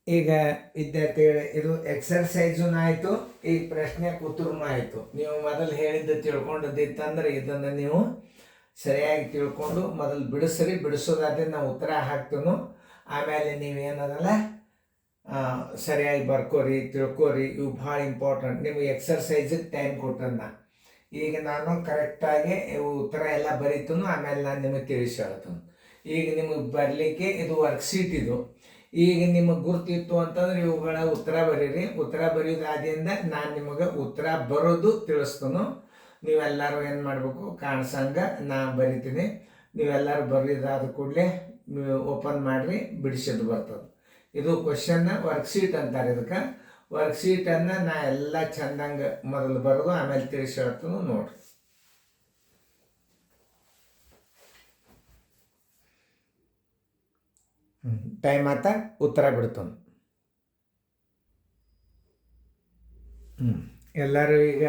ಈಗ ವಿದ್ಯಾರ್ಥಿಗಳೇ, ಇದು ಎಕ್ಸರ್ಸೈಸೂ ಆಯಿತು, ಈಗ ಪ್ರಶ್ನೆ ಉತ್ತರನೂ ಆಯಿತು. ನೀವು ಮೊದಲು ಹೇಳಿದ್ದು ತಿಳ್ಕೊಂಡದ್ದಿತ್ತಂದ್ರೆ ಇದನ್ನು ನೀವು ಸರಿಯಾಗಿ ತಿಳ್ಕೊಂಡು ಮೊದಲು ಬಿಡಿಸ್ರಿ. ಬಿಡಿಸೋದಾದ್ರೆ ನಾವು ಉತ್ತರ ಹಾಕ್ತೀನು. ಆಮೇಲೆ ನೀವೇನದಲ್ಲ ಸರಿಯಾಗಿ ಬರ್ಕೋರಿ, ತಿಳ್ಕೊರಿ. ಇವು ಭಾಳ ಇಂಪಾರ್ಟೆಂಟ್. ನಿಮಗೆ ಎಕ್ಸರ್ಸೈಸಿಗೆ ಟೈಮ್ ಕೊಟ್ಟನ್ನ ಈಗ ನಾನು ಕರೆಕ್ಟಾಗಿ ಇವು ಉತ್ತರ ಎಲ್ಲ ಬರೀತನು. ಆಮೇಲೆ ನಾನು ನಿಮಗೆ ತಿಳಿಸಿ ಹೇಳ್ತೀನಿ. ಈಗ ನಿಮಗೆ ಬರಲಿಕ್ಕೆ ಇದು ವರ್ಕ್ಶೀಟ್. ಇದು ಈಗ ನಿಮಗೆ ಗುರ್ತಿತ್ತು ಅಂತಂದ್ರೆ ಇವುಗಳ ಉತ್ತರ ಬರೀರಿ. ಉತ್ತರ ಬರೆಯೋದಾದ್ರಿಂದ ನಾನು ನಿಮಗೆ ಉತ್ತರ ಬರೋದು ತಿಳಿಸ್ತನು. ನೀವೆಲ್ಲರೂ ಏನು ಮಾಡಬೇಕು, ಕಾಣಿಸಂಗ ನಾ ಬರಿತೀನಿ. ನೀವೆಲ್ಲರೂ ಬರೆಯೋದಾದ ಕೂಡಲೇ ನೀವು ಓಪನ್ ಮಾಡಿರಿ, ಬಿಡಿಸೋದು ಬರ್ತದೆ. ಇದು ಕ್ವಶನ್ನ ವರ್ಕ್ಶೀಟ್ ಅಂತಾರೆ. ಇದಕ್ಕೆ ವರ್ಕ್ಶೀಟನ್ನು ನಾ ಎಲ್ಲ ಚಂದಂಗೆ ಮೊದಲು ಬರೆದು ಆಮೇಲೆ ತಿಳಿಸಿ ಹೇಳ್ತೀನಿ ನೋಡ್ರಿ. ಟೈಮ್ ಆತ, ಉತ್ತರ ಬಿಡ್ತಾನೆ. ಎಲ್ಲರೂ ಈಗ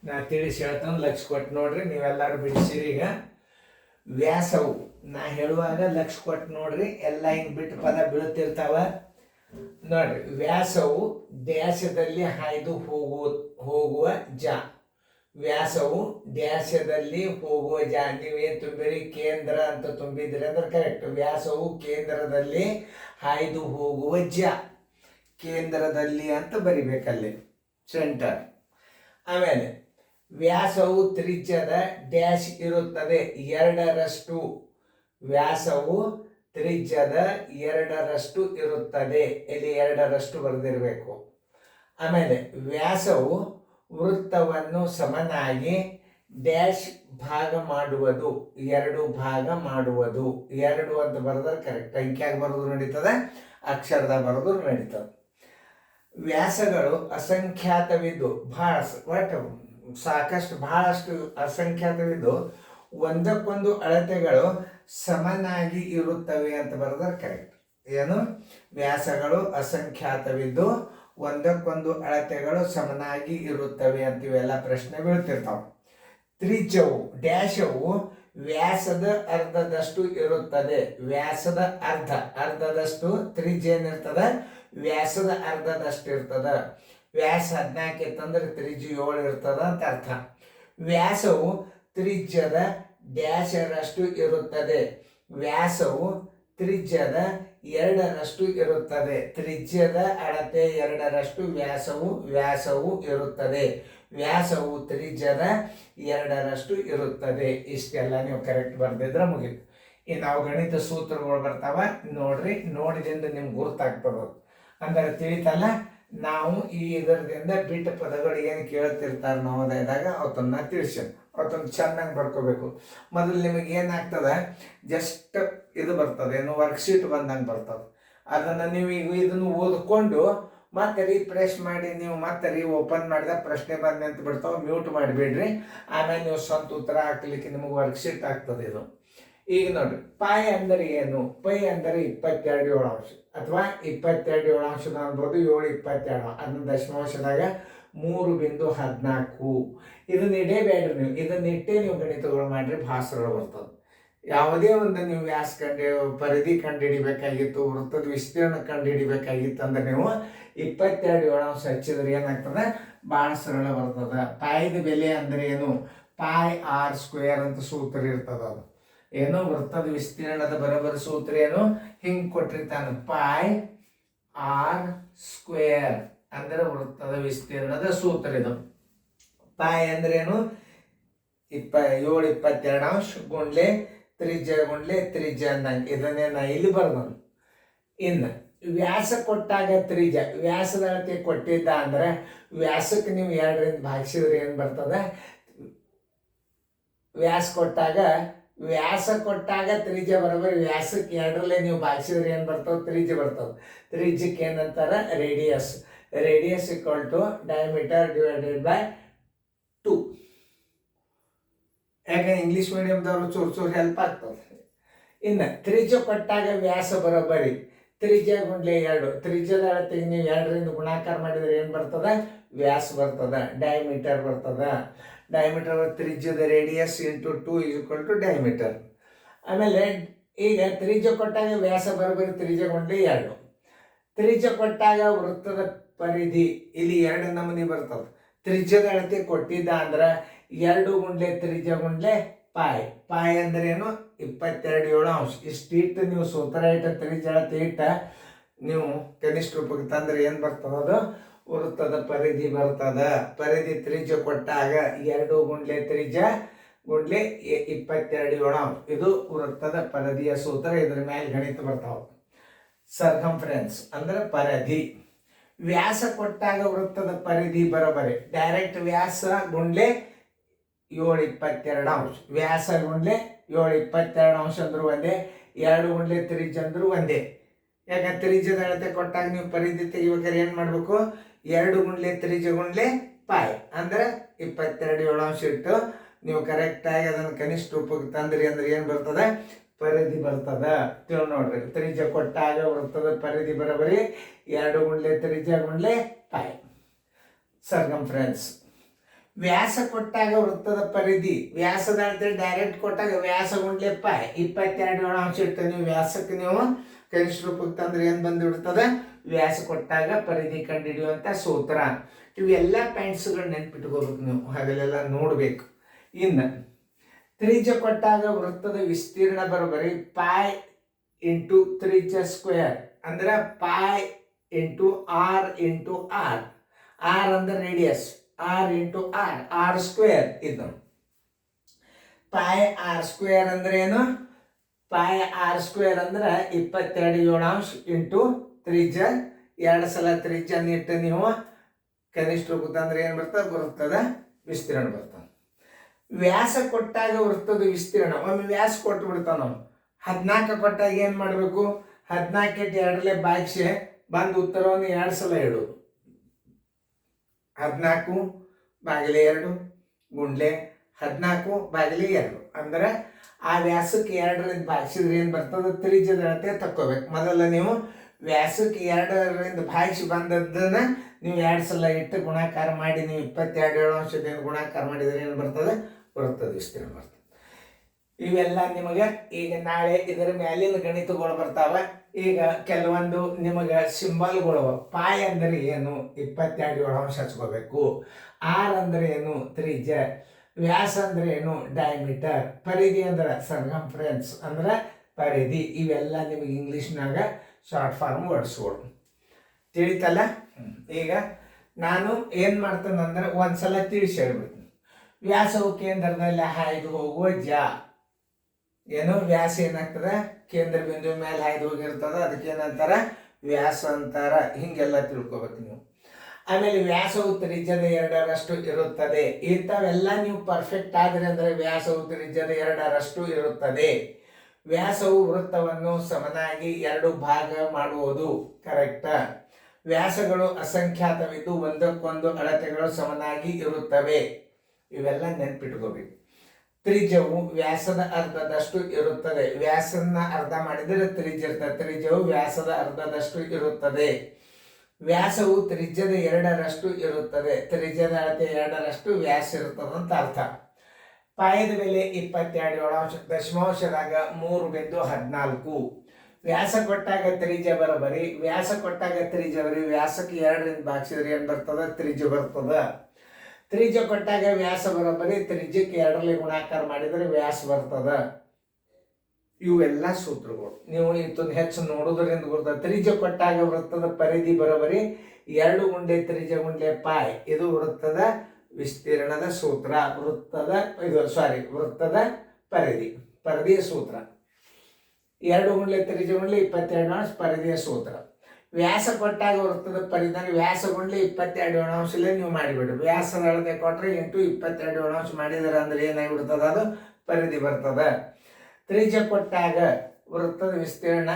ನಾ ತಿಳಿಸಿ ಹೇಳ್ತಾನೆ, ಲಕ್ಷ ಕೊಟ್ಟು ನೋಡ್ರಿ. ನೀವೆಲ್ಲರೂ ಬಿಡಿಸಿರಿ. ಈಗ ವ್ಯಾಸವು ನಾ ಹೇಳುವಾಗ ಲಕ್ಷ ಕೊಟ್ಟು ನೋಡ್ರಿ. ಎಲ್ಲ ಹಿಂಗೆ ಬಿಟ್ಟು ಪದ ಬೀಳುತ್ತಿರ್ತಾವ ನೋಡ್ರಿ. ವ್ಯಾಸವು ಡ್ಯಾಶದಲ್ಲಿ ಹಾಯ್ದು ಹೋಗುವ ಜ. ವ್ಯಾಸವು ಡ್ಯಾಶದಲ್ಲಿ ಹೋಗುವ ಜ. ನೀವೇನು ತುಂಬಿರಿ, ಕೇಂದ್ರ ಅಂತ ತುಂಬಿದ್ರಿ ಅಂದ್ರೆ ಕರೆಕ್ಟ್. ವ್ಯಾಸವು ಕೇಂದ್ರದಲ್ಲಿ ಹಾಯ್ದು ಹೋಗುವ ಜ. ಕೇಂದ್ರದಲ್ಲಿ ಅಂತ ಬರಿಬೇಕಲ್ಲಿ, ಸೆಂಟರ್. ಆಮೇಲೆ ವ್ಯಾಸವು ತ್ರಿಜ್ಯದ ಡ್ಯಾಶ್ ಇರುತ್ತದೆ 2ರಷ್ಟು. ವ್ಯಾಸವು ತ್ರಿಜ್ಯದ 2ರಷ್ಟು ಇರುತ್ತದೆ. ಇಲ್ಲಿ 2ರಷ್ಟು ಬರೆದಿರಬೇಕು. ಆಮೇಲೆ ವ್ಯಾಸವು ವೃತ್ತವನ್ನು ಸಮನಾಗಿ ಡ್ಯಾಶ್ ಭಾಗ ಮಾಡುವುದು. 2 ಭಾಗ ಮಾಡುವುದು. 2 ಅಂತ ಬರೆದ್ರೆ ಕರೆಕ್ಟ್. ಅಂಕ್ಯಾಗ ಬರೋದು ನಡೀತದೆ, ಅಕ್ಷರದಾಗ ಬರೋದು ನಡೀತದೆ. ವ್ಯಾಸಗಳು ಅಸಂಖ್ಯಾತವಿದ್ದು ಬಹಳಷ್ಟು ಅಸಂಖ್ಯಾತವಿದ್ದು ಒಂದಕ್ಕೊಂದು ಅಳತೆಗಳು ಸಮನಾಗಿ ಇರುತ್ತವೆ ಅಂತ ಬರೆದ್ರೆ ಕರೆಕ್ಟ್. ಏನು? ವ್ಯಾಸಗಳು ಅಸಂಖ್ಯಾತವಿದ್ದು ಒಂದಕ್ಕೊಂದು ಅಳತೆಗಳು ಸಮನಾಗಿ ಇರುತ್ತವೆ ಅಂತ ಇವೆಲ್ಲ ಪ್ರಶ್ನೆ ಬೀಳ್ತಿರ್ತಾವೆ. ತ್ರಿಜ್ಯವು ಡ್ಯಾಶವು ವ್ಯಾಸದ ಅರ್ಧದಷ್ಟು ಇರುತ್ತದೆ. ವ್ಯಾಸದ ಅರ್ಧದಷ್ಟು ತ್ರಿಜ್ಯ ಏನಿರ್ತದ, ವ್ಯಾಸದ ಅರ್ಧದಷ್ಟು ಇರ್ತದ. ವ್ಯಾಸ 14 ಇತ್ತಂದ್ರೆ ತ್ರಿಜ್ಯ 7 ಇರ್ತದ ಅಂತ ಅರ್ಥ. ವ್ಯಾಸವು ತ್ರಿಜ್ಯದ ಡ್ಯಾಶರಷ್ಟು ಇರುತ್ತದೆ. ವ್ಯಾಸವು ತ್ರಿಜ್ಯದ 2ರಷ್ಟು ಇರುತ್ತದೆ. ತ್ರಿಜ್ಯದ ಅಳತೆ 2ರಷ್ಟು ವ್ಯಾಸವು ಇರುತ್ತದೆ. ವ್ಯಾಸವು ತ್ರಿಜ್ಯದ 2ರಷ್ಟು ಇರುತ್ತದೆ. ಇಷ್ಟೆಲ್ಲ ನೀವು ಕರೆಕ್ಟ್ ಬರ್ದಿದ್ರೆ ಮುಗೀತು. ಇನ್ನು ನಾವು ಗಣಿತ ಸೂತ್ರಗಳು ಬರ್ತಾವ ನೋಡ್ರಿ. ನೋಡಿದಿಂದ ನಿಮ್ಗೆ ಗುರುತಾಗ್ತದ ಅಂದ್ರೆ ತಿಳಿತಲ್ಲ. ನಾವು ಈ ಇದರದಿಂದ ಬಿಟ್ಟ ಪದಗಳು ಏನು ಕೇಳ್ತಿರ್ತಾರೆ ನವೋದಯದಾಗ ಅವತ್ತನ್ನ ತಿಳಿಸಿ ಅವತ್ತೊಂದು ಚೆನ್ನಾಗಿ ಬರ್ಕೋಬೇಕು. ಮೊದಲು ನಿಮಗೆ ಏನಾಗ್ತದೆ, ಜಸ್ಟ್ ಇದು ಬರ್ತದೆ, ಏನು ವರ್ಕ್ಶೀಟ್ ಬಂದಂಗೆ ಬರ್ತದೆ. ಅದನ್ನು ನೀವು ಈಗ ಇದನ್ನು ಓದ್ಕೊಂಡು ಮತ್ತೆ ರೀಫ್ರೆಶ್ ಮಾಡಿ ನೀವು ಮತ್ತೆ ಓಪನ್ ಮಾಡಿದ ಪ್ರಶ್ನೆ ಬಂದು ನಿಂತು ಬಿಡ್ತಾವೆ. ಮ್ಯೂಟ್ ಮಾಡಿಬಿಡ್ರಿ. ಆಮೇಲೆ ನೀವು ಸ್ವಂತ ಉತ್ತರ ಹಾಕ್ಲಿಕ್ಕೆ ನಿಮಗೆ ವರ್ಕ್ಶೀಟ್ ಆಗ್ತದೆ ಇದು. ಈಗ ನೋಡ್ರಿ, ಪಾಯ್ ಅಂದರೆ ಏನು? ಪೈ ಅಂದರೆ 22 ಅಥವಾ 22 ಅನ್ಬೋದು. 7/22 ಅದನ್ನ ದಶಮಾಂಶದಾಗ 3.14. ಇದನ್ನ ಇಡೇಬೇಡ್ರಿ ನೀವು. ಇದನ್ನ ಇಟ್ಟೇ ನೀವು ಗಣಿತಗಳು ಮಾಡ್ರಿ, ಭಾಳ ಸರಳ ಬರ್ತದೆ. ಯಾವುದೇ ಒಂದು ನೀವು ವ್ಯಾಸ ಪರಿಧಿ ಕಂಡು ಹಿಡಿಬೇಕಾಗಿತ್ತು, ವೃತ್ತದ ವಿಸ್ತೀರ್ಣ ಕಂಡು ಹಿಡಿಬೇಕಾಗಿತ್ತು ಅಂದ್ರೆ ನೀವು 22 ಹಚ್ಚಿದ್ರೆ ಏನಾಗ್ತದೆ, ಭಾಳ ಸರಳ ಬರ್ತದೆ. ಪಾಯ್ದ ಬೆಲೆ ಅಂದ್ರೆ ಏನು? ಪಾಯ್ r² ಅಂತ ಸೂತ್ರ ಇರ್ತದ. ಅದು ಏನು? ವೃತ್ತದ ವಿಸ್ತೀರ್ಣದ ಬರೋಬ್ಬರಿ ಸೂತ್ರ ಏನು? ಹಿಂಗೆ ಕೊಟ್ಟಿರ್ತಾನೆ, ಪಾಯ್ r² ಅಂದ್ರೆ ವೃತ್ತದ ವಿಸ್ತೀರ್ಣದ ಸೂತ್ರ ಇದು. ಪಾಯ್ ಅಂದ್ರೆ ಏನು? 7/22 ಗುಂಡ್ಲೆ ತ್ರಿಜ್ಯ ಅಂದಂಗೆ. ಇದನ್ನೇ ನಾ ಇಲ್ಲಿ ಬರ್ದನು. ಇನ್ನು ವ್ಯಾಸ ಕೊಟ್ಟಾಗ ತ್ರಿಜ್ಯ, ವ್ಯಾಸದ ಅಳತೆ ಕೊಟ್ಟಿದ್ದ ಅಂದ್ರೆ ವ್ಯಾಸಕ್ಕೆ ನೀವು 2ರಿಂದ ಭಾಗಿಸಿದ್ರೆ ಏನು ಬರ್ತದೆ? ವ್ಯಾಸ ಕೊಟ್ಟಾಗ ತ್ರಿಜ್ಯ ಬರೋಬ್ಬರಿ ವ್ಯಾಸಕ್ಕೆ 2ರಲ್ಲೇ ನೀವು ಭಾಗಿಸಿದ್ರೆ ಏನು ಬರ್ತದೆ? ತ್ರಿಜ್ಯ ಬರ್ತದೆ. ತ್ರಿಜ್ಯಕ್ಕೆ ಏನಂತಾರೆ? Radius. Radius equal to diameter divided by 2. ಯಾಕೆ ಇಂಗ್ಲೀಷ್ ಮೀಡಿಯಮ್ದವರು ಚೂರು ಹೆಲ್ಪ್ ಆಗ್ತದೆ. ಇನ್ನು ತ್ರಿಜ್ಯ ಕೊಟ್ಟಾಗ ವ್ಯಾಸ ಬರೋಬ್ಬರಿ ತ್ರಿಜ್ಯ ಗುಂಡ್ಲೆ 2. ತ್ರಿಜ್ಯದ ಅಳತೆಗೆ ನೀವು 2ರಿಂದ ಗುಣಾಕಾರ ಮಾಡಿದರೆ ಏನು ಬರ್ತದೆ? ವ್ಯಾಸ ಬರ್ತದೆ, ಡಯಾಮೀಟರ್ ಬರ್ತದೆ. ಡಯಾಮೀಟರ್ ತ್ರಿಜ್ಯದ ರೇಡಿಯಸ್ ಇಂಟು 2 = ಡಯಾಮೀಟರ್. ಆಮೇಲೆ ಈಗ ತ್ರಿಜ್ಯ ಕೊಟ್ಟಾಗ ವ್ಯಾಸ ಬರೋಬ್ಬರಿ ತ್ರಿಜ್ಯ ಗುಂಡ್ಲೆ 2. ತ್ರಿಜ್ಯ ಕೊಟ್ಟಾಗ ವೃತ್ತದ ಪರಿಧಿ ಇಲ್ಲಿ 2 ನಮೂನಿ ಬರ್ತದೆ. ತ್ರಿಜ್ಯದ ಅಳತೆ ಕೊಟ್ಟಿದ್ದ ಅಂದ್ರೆ 2 ಗುಂಡ್ಲೆ ತ್ರಿಜ್ಯ ಗುಂಡ್ಲೆ ಪಾಯ್. ಪಾಯ್ ಅಂದ್ರೆ ಏನು? 22/7. ಇಷ್ಟಿಟ್ಟು ನೀವು ಸೂತ್ರ ಇಟ್ಟ ತ್ರಿಜ್ಯ ಅಳತೆ ಇಟ್ಟ ನೀವು ಕನಿಷ್ಠ ರೂಪಕ್ಕೆ ತಂದ್ರೆ ಏನು ಬರ್ತದ? ಅದು ವೃತ್ತದ ಪರಿಧಿ ಬರ್ತದ. ಪರಿಧಿ ತ್ರಿಜ್ಯ ಕೊಟ್ಟಾಗ 2 ಗುಂಡ್ಲೆ ತ್ರಿಜ್ಯ ಗುಂಡ್ಲೆ 22/7. ಇದು ವೃತ್ತದ ಪರಿಧಿಯ ಸೂತ್ರ. ಇದ್ರ ಮೇಲೆ ಗಣಿತ ಬರ್ತಾವ. ಸರ್ಕಂಫರೆನ್ಸ್ ಅಂದ್ರೆ ಪರಿಧಿ. ವ್ಯಾಸ ಕೊಟ್ಟಾಗ ವೃತ್ತದ ಪರಿಧಿ ಬರೋಬರಿ ಡೈರೆಕ್ಟ್ ವ್ಯಾಸ ಗುಂಡ್ಲೆ 7/22. ವ್ಯಾಸ ಗುಂಡ್ಲೆ 7/22 ಅಂದ್ರು ಒಂದೇ, 2 ಗುಂಡ್ಲೆ ತ್ರಿಜ್ಯ ಅಂದ್ರು ಒಂದೇ. ಯಾಕಂದ್ರೆ ತ್ರಿಜ್ಯದ ಅಳತೆ ಕೊಟ್ಟಾಗ ನೀವು ಪರಿಧಿ ತೆಗಿಬೇಕಾದ್ರೆ ಏನ್ ಮಾಡ್ಬೇಕು? 2 ಗುಂಡ್ಲೆ ತ್ರಿಜ್ಯ ಗುಂಡ್ಲೆ ಪಾಯ್ ಅಂದ್ರೆ 22/7 ಇಟ್ಟು ನೀವು ಕರೆಕ್ಟಾಗಿ ಅದನ್ನು ಕನಿಷ್ಠ ರೂಪಕ್ಕೆ ತಂದ್ರಿ ಅಂದ್ರೆ ಏನು ಬರ್ತದೆ? ಪರಿಧಿ ಬರ್ತದ. ತಿಳ್ ನೋಡ್ರಿ, ತ್ರಿಜ್ಯ ಕೊಟ್ಟಾಗ ವೃತ್ತದ ಪರಿಧಿ ಬರೋಬರಿ 2 ಗುಂಡ್ಲೆ ತ್ರಿಜ್ಯ ಗುಂಡ್ಲೆ ಪಾಯ್. ಸರ್ಕಂಫರೆನ್ಸ್. ವ್ಯಾಸ ಕೊಟ್ಟಾಗ ವೃತ್ತದ ಪರಿಧಿ, ವ್ಯಾಸದ ಅಳತೆ ಡೈರೆಕ್ಟ್ ಕೊಟ್ಟಾಗ ವ್ಯಾಸ ಗುಂಡ್ಲೆ ಪಾಯ್ 22/7 ಇಟ್ಟು ನೀವು ವ್ಯಾಸಕ್ಕೆ ನೀವು ಕನಿಷ್ಠ ರೂಪಕ್ಕೆ ತಂದ್ರೆ ಏನು ಬಂದುಬಿಡ್ತದೆ? ವ್ಯಾಸ ಕೊಟ್ಟಾಗ ಪರಿಧಿ ಕಂಡುಹಿಡಿಯುವಂಥ ಸೂತ್ರ. ಇವೆಲ್ಲ ಪಾಯಿಂಟ್ಸ್ಗಳು ನೆನ್ಪಿಟ್ಕೋಬೇಕು ನೀವು, ಹಾಗೆಲ್ಲ ನೋಡಬೇಕು. ಇನ್ನು ತ್ರಿಜ್ಯ ಕೊಟ್ಟಾಗ ವೃತ್ತದ ವಿಸ್ತೀರ್ಣ ಬರೋಬರಿ ಪಾಯ್ ಇಂಟು ತ್ರಿಜ್ಯ ಸ್ಕ್ವೇರ್ ಅಂದ್ರೆ pi into R into R. R ಅಂದ್ರೆ radius, R into R, R square. ಇದು ಪಾಯ್ ಆರ್ ಸ್ಕ್ವೇರ್ ಅಂದ್ರೆ ಏನು? ಪಾಯ್ ಆರ್ ಸ್ಕ್ವೇರ್ ಅಂದ್ರೆ 22/7 ಇಂಟು ತ್ರಿಜ್ಯ. 2 ಸಲ ತ್ರಿಜ್ಯ ಇಟ್ಟು ನೀವು ಕನಿಷ್ಠ ರೂಪಕ್ಕೆ ಅಂದ್ರೆ ಏನು ಬರ್ತದೆ? ವೃತ್ತದ ವಿಸ್ತೀರ್ಣ ಬರ್ತದೆ. ವ್ಯಾಸ ಕೊಟ್ಟಾಗ ವೃತ್ತದ ವಿಸ್ತೀರ್ಣ, ಒಮ್ಮೆ ವ್ಯಾಸ ಕೊಟ್ಟು ಬಿಡ್ತಾವ ನಾವು. 14 ಕೊಟ್ಟಾಗ ಏನು ಮಾಡಬೇಕು? 14 ಇಟ್ಟು 2 ಭಾಗಿಸಿ ಬಂದು ಉತ್ತರವನ್ನು 2 ಸಲ ಇಡೋದು. 14/2 ಗುಂಡ್ಲೆ 14/2 ಅಂದ್ರೆ ಆ ವ್ಯಾಸಕ್ಕೆ 2ರಿಂದ ಭಾಗಿಸಿದ್ರೆ ಏನು ಬರ್ತದೆ? ತ್ರಿಜ್ಯದ ಅಳತೆ ತಕ್ಕೋಬೇಕು. ಮೊದಲ ನೀವು ವ್ಯಾಸಕ್ಕೆ 2ರಿಂದ ಭಾಗಿಸಿ ಬಂದದ್ದನ್ನ ನೀವು 2 ಸಲ ಇಟ್ಟು ಗುಣಾಕಾರ ಮಾಡಿ ನೀವು 22/7 ಗುಣಾಕಾರ ಮಾಡಿದರೆ ಏನು ಬರ್ತದೆ? ವೃತ್ತದ ವಿಸ್ತೀರ್ಣ ಬರ್ತದೆ. ಇವೆಲ್ಲ ನಿಮಗೆ ಈಗ ನಾಳೆ ಇದರ ಮೇಲಿನ ಗಣಿತಗಳು ಬರ್ತಾವ. ಈಗ ಕೆಲವೊಂದು ನಿಮಗೆ ಸಿಂಬಲ್ಗಳು. ಪಾಯ್ ಅಂದರೆ ಏನು? 22/7 ಹಚ್ಕೋಬೇಕು. ಆರ್ ಅಂದ್ರೆ ಏನು? ತ್ರಿಜ್ಯ. ವ್ಯಾಸ ಅಂದ್ರೆ ಏನು? ಡಯಾಮೀಟರ್. ಪರಿಧಿ ಅಂದ್ರೆ ಸರ್ಕಂಫರೆನ್ಸ್ ಅಂದ್ರೆ ಪರಿಧಿ. ಇವೆಲ್ಲ ನಿಮಗೆ ಇಂಗ್ಲೀಷ್ನಾಗ ಶಾರ್ಟ್ ಫಾರ್ಮ್ ವರ್ಡ್ಸ್ಗಳು ತಿಳಿತಲ್ಲ. ಈಗ ನಾನು ಏನು ಮಾಡ್ತೇನೆ ಅಂದ್ರೆ ಒಂದ್ಸಲ ತಿಳಿಸಿ ಹೇಳ್ಬಿಡ್ತೀನಿ. ವ್ಯಾಸವು ಕೇಂದ್ರದಲ್ಲಿ ಹಾಯ್ದು ಹೋಗುವ ಏನು? ವ್ಯಾಸ ಏನಾಗ್ತದೆ? ಕೇಂದ್ರ ಬಿಂದು ಮೇಲೆ ಹಾಯ್ದು ಹೋಗಿರ್ತದೆ, ಅದಕ್ಕೇನಂತಾರ? ವ್ಯಾಸ ಅಂತಾರ. ಹಿಂಗೆಲ್ಲ ತಿಳ್ಕೊಬೇಕು ನೀವು. ಆಮೇಲೆ ವ್ಯಾಸವು ತ್ರಿಜ್ಯದ 2ರಷ್ಟು ಇರುತ್ತದೆ. ಇಂಥವೆಲ್ಲ ನೀವು ಪರ್ಫೆಕ್ಟ್ ಆದ್ರೆ ಅಂದ್ರೆ ವ್ಯಾಸವು ತ್ರಿಜ್ಯದ 2ರಷ್ಟು ಇರುತ್ತದೆ. ವ್ಯಾಸವು ವೃತ್ತವನ್ನು ಸಮನಾಗಿ 2 ಭಾಗ ಮಾಡುವುದು ಕರೆಕ್ಟ. ವ್ಯಾಸಗಳು ಅಸಂಖ್ಯಾತವಿದ್ದು ಒಂದಕ್ಕೊಂದು ಅಳತೆಗಳು ಸಮನಾಗಿ ಇರುತ್ತವೆ. ಇವೆಲ್ಲ ನೆನ್ಪಿಟ್ಕೋಬೇಕು. ತ್ರಿಜ್ಯವು ವ್ಯಾಸದ ಅರ್ಧದಷ್ಟು ಇರುತ್ತದೆ. ವ್ಯಾಸನ್ನ ಅರ್ಧ ಮಾಡಿದರೆ ತ್ರಿಜ್ಯ ಇರ್ತದೆ. ತ್ರಿಜ್ಯವು ವ್ಯಾಸದ ಅರ್ಧದಷ್ಟು ಇರುತ್ತದೆ. ವ್ಯಾಸವು ತ್ರಿಜ್ಯದ 2ರಷ್ಟು ಇರುತ್ತದೆ. ತ್ರಿಜ್ಯದ ಅಳತೆ 2ರಷ್ಟು ವ್ಯಾಸ ಇರುತ್ತದೆ ಅಂತ ಅರ್ಥ. ಪಾಯದ ಬೆಲೆ 22/7, ದಶಮಾಂಶದಾಗ 3.14. ವ್ಯಾಸ ಕೊಟ್ಟಾಗ ತ್ರಿಜ್ಯ ಬರೋಬರಿ, ವ್ಯಾಸ ಕೊಟ್ಟಾಗ ತ್ರಿಜ್ಯ ಬರೀ ವ್ಯಾಸಕ್ಕೆ 2ರಿಂದ ಭಾಗಿಸಿದ್ರೆ ಏನು ಬರ್ತದೆ? ತ್ರಿಜ್ಯ ಬರ್ತದ. ತ್ರಿಜ್ಯ ಕೊಟ್ಟಾಗ ವ್ಯಾಸ ಬರೋಬರಿ, ತ್ರಿಜ್ಯಕ್ಕೆ 2ರಲ್ಲಿ ಗುಣಾಕಾರ ಮಾಡಿದರೆ ವ್ಯಾಸ ಬರ್ತದ. ಇವೆಲ್ಲ ಸೂತ್ರಗಳು ನೀವು ಇದನ್ನು ಹೆಚ್ಚು ನೋಡೋದ್ರಿಂದ ಗೊತ್ತ. ತ್ರಿಜ್ಯ ಕೊಟ್ಟಾಗ ವೃತ್ತದ ಪರಿಧಿ ಬರೋಬರಿ 2 ಗುಂಡ್ಲೆ ತ್ರಿಜ್ಯ ಗುಂಡ್ಲೆ ಪಾಯ್. ಇದು ವೃತ್ತದ ವಿಸ್ತೀರ್ಣದ ಸೂತ್ರ. ವೃತ್ತದ ಪರಿಧಿಯ ಸೂತ್ರ. 2 ಗುಂಡ್ಲೆ ತ್ರಿಜ್ಯ ಗುಂಡ್ಲೆ 22 ಪರಿಧಿಯ ಸೂತ್ರ. ವ್ಯಾಸ ಕೊಟ್ಟಾಗ ವೃತ್ತದ ಪರಿಧಿ ವ್ಯಾಸ ಗುಂಡ್ಲೆ 22 ನೀವು ಮಾಡಿಬಿಡ್ರಿ. ವ್ಯಾಸದ ಅಳತೆ ಕೊಟ್ಟರೆ ಇಂಟು 22 ಮಾಡಿದರೆ ಅಂದ್ರೆ ಏನಾಗಿಬಿಡ್ತದ? ಅದು ಪರಿಧಿ ಬರ್ತದ. ತ್ರಿಜ್ಯ ಕೊಟ್ಟಾಗ ವೃತ್ತದ ವಿಸ್ತೀರ್ಣ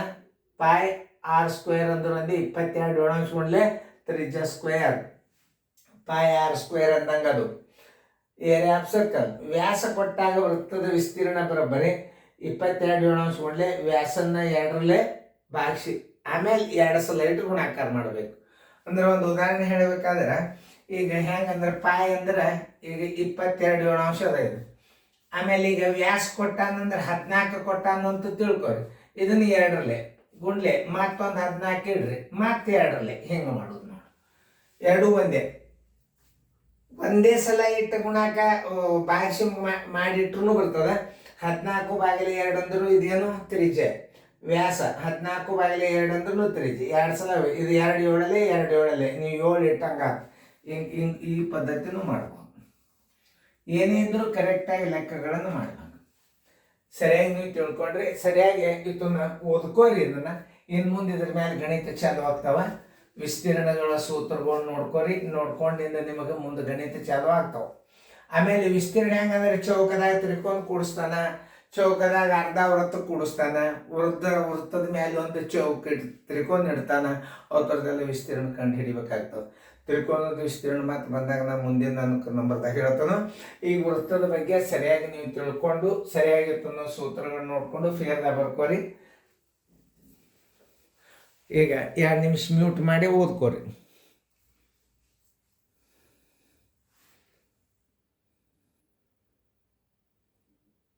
ಪಾಯ್ ಆರ್ ಸ್ಕ್ವೇರ್ ಅಂದ್ರೆ ಒಂದು 22 ಗುಂಡ್ಲೆ ತ್ರಿಜ್ಯ ಸ್ಕ್ವೇರ್. ಪಾಯ್ ಆರ್ ಸ್ಕ್ವೇರ್ ಅಂದಂಗೆ ಅದು ಏರಿಯಾ ಆಫ್ ಸರ್ಕಲ್. ವ್ಯಾಸ ಕೊಟ್ಟಾಗ ವೃತ್ತದ ವಿಸ್ತೀರ್ಣ ಬರೋಬ್ಬರಿ 22 ಗುಂಡ್ಲೆ ವ್ಯಾಸನ್ನ 2ರಲ್ಲೇ ಭಾಗಿಸಿ ಆಮೇಲೆ 2 ಸಲ ಇಟ್ಟು ಗುಣಾಕಾರ ಮಾಡಬೇಕು. ಅಂದ್ರೆ ಒಂದು ಉದಾಹರಣೆ ಹೇಳಬೇಕಾದ್ರೆ ಈಗ ಹೆಂಗಂದ್ರೆ ಪಾಯ್ ಅಂದ್ರೆ ಈಗ 22 ಅದ ಇದು. ಆಮೇಲೆ ಈಗ ವ್ಯಾಸ ಕೊಟ್ಟಾನಂದ್ರೆ 14 ಕೊಟ್ಟಾನ ಅಂತ ತಿಳ್ಕೊರಿ. ಇದನ್ನ 2ರಲ್ಲೇ ಗುಂಡ್ಲೆ ಮತ್ತೊಂದು 14 ಇಡ್ರಿ ಮತ್ತೆ 2ರಲ್ಲಿ ಹಿಂಗೆ ಮಾಡೋದು ನೋಡಿ. ಎರಡೂ ಒಂದೇ ಸಲ ಇಟ್ಟು ಗುಣಾಕ ಬಾಗಿಸಿ ಮಾಡಿಟ್ರು ಬರ್ತದೆ. 14/2 ಅಂದ್ರೂ ಇದೇನು ತ್ರಿಜ್ಯ, ವ್ಯಾಸ 14/2 ಅಂದ್ರೂ ತ್ರಿಜ್ಯ. 2 ಸಲ ಇದು 2 7 2 7 ನೀವು 7 ಇಟ್ಟಂಗ ಹಿಂಗೆ ಈ ಪದ್ಧತಿನೂ ಮಾಡ್ಬೋದು. ಏನೇ ಇದ್ರೂ ಕರೆಕ್ಟಾಗಿ ಲೆಕ್ಕಗಳನ್ನು ಮಾಡ್ಬೇಕು. ಸರಿಯಾಗಿ ನೀವು ತಿಳ್ಕೊಂಡ್ರೆ ಸರಿಯಾಗಿ ಇದನ್ನ ಓದ್ಕೋರಿ. ಇದನ್ನ ಇನ್ನು ಮುಂದೆ ಇದ್ರ ಮೇಲೆ ಗಣಿತ ಚಾಲು ಆಗ್ತಾವ. ವಿಸ್ತೀರ್ಣಗಳ ಸೂತ್ರಗಳು ನೋಡ್ಕೊಂಡಿಂದ ನಿಮಗೆ ಮುಂದೆ ಗಣಿತ ಚಾಲು ಆಗ್ತಾವ. ಆಮೇಲೆ ವಿಸ್ತೀರ್ಣ ಹೆಂಗಂದ್ರೆ ಚೌಕದಾಗ ತ್ರಿಕೋನ ಕೂಡಿಸ್ತಾನ, ಚೌಕದಾಗ ಅರ್ಧ ವೃತ್ತ ಕೂಡಿಸ್ತಾನ, ವೃತ್ತದ ಮೇಲೆ ಒಂದು ತ್ರಿಕೋನ ಇಡ್ತಾನ. ಅವ್ರದ್ದೆಲ್ಲ ವಿಸ್ತೀರ್ಣ ಕಂಡು ಹಿಡಿಬೇಕಾಗ್ತವೆ. ತ್ರಿಕೋನದ ವಿಸ್ತೀರ್ಣ ಮಾತು ಬಂದಾಗ ನಾನು ಮುಂದಿನ ನಂಬರ್ದಾಗ ಹೇಳ್ತಾನೋ. ಈಗ ವೃತ್ತದ ಬಗ್ಗೆ ಸರಿಯಾಗಿ ನೀವು ತಿಳ್ಕೊಂಡು ಸರಿಯಾಗಿತ್ತು ಸೂತ್ರಗಳನ್ನ ನೋಡ್ಕೊಂಡು ಫೇರ್ದಾಗ ಬರ್ಕೋರಿ. ಈಗ 2 ನಿಮಿಷ ಮ್ಯೂಟ್ ಮಾಡಿ ಓದ್ಕೋರಿ.